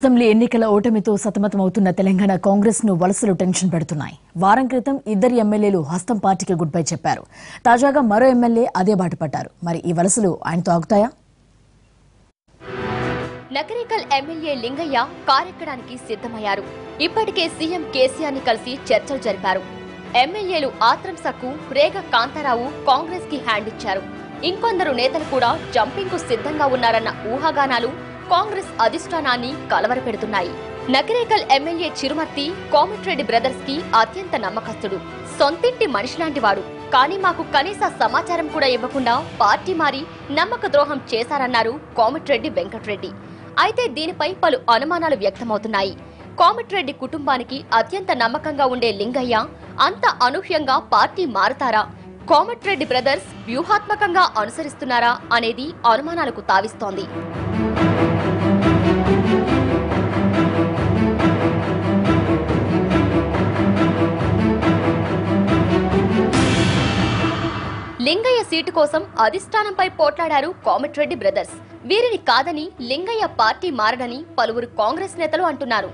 Assembly ఎన్నికల ఓటమితో సతమతమవుతున్న తెలంగాణ కాంగ్రెస్ ను వలసలు టెన్షన్ పెడుతున్నాయి. వారం క్రితం ఇద్దరు ఎమ్మెల్యేలు హస్తం పార్టీకి గుడ్ బై చెప్పారు. తాజాగా మరో ఎమ్మెల్యే అదే బాట పట్టారు. మరి ఈ వలసలు ఆయనతో ఆగుతాయా? నకరికల్ ఎమ్మెల్యే లింగయ్య కారెక్కడానికి సిద్ధమయ్యారు. ఇప్పటికే సీఎం కేసీఆర్ ని కలిసి చర్చలు జరిపారు. ఎమ్మెల్యేలు ఆత్రం సక్కు, రేగ కాంతారావు కాంగ్రెస్ కి హ్యాండ్ ఇచ్చారు. ఇంకొందరు నేతలు కూడా జంపింగ్ కు సిద్ధంగా ఉన్నారన్న ఊహాగానాలు కాంగ్రెస్ అధిష్టానాన్ని కలవరపెడుతున్నాయి. నకరేకల్ ఎమ్మెల్యే చిరుమర్తి కోమటిరెడ్డి బ్రదర్స్ కి అత్యంత నమ్మకస్తుడు, సొంతింటి మనిషిలాంటి వాడు. కానీ మాకు కనీస సమాచారం కూడా ఇవ్వకుండా పార్టీ మారి నమ్మక ద్రోహం చేశారన్నారు కోమటిరెడ్డి వెంకటరెడ్డి. అయితే దీనిపై పలు అనుమానాలు వ్యక్తమవుతున్నాయి. కోమటిరెడ్డి కుటుంబానికి అత్యంత నమ్మకంగా ఉండే లింగయ్య అంత అనూహ్యంగా పార్టీ మారుతారా? కోమటిరెడ్డి బ్రదర్స్ వ్యూహాత్మకంగా అనుసరిస్తున్నారా అనేది అనుమానాలకు తావిస్తోంది. లింగయ్య సీటు కోసం అధిష్టానంపై పోట్లాడారు కోమటిరెడ్డి బ్రదర్స్. వీరిని కాదని లింగయ్య పార్టీ మారడని పలువురు కాంగ్రెస్ నేతలు అంటున్నారు.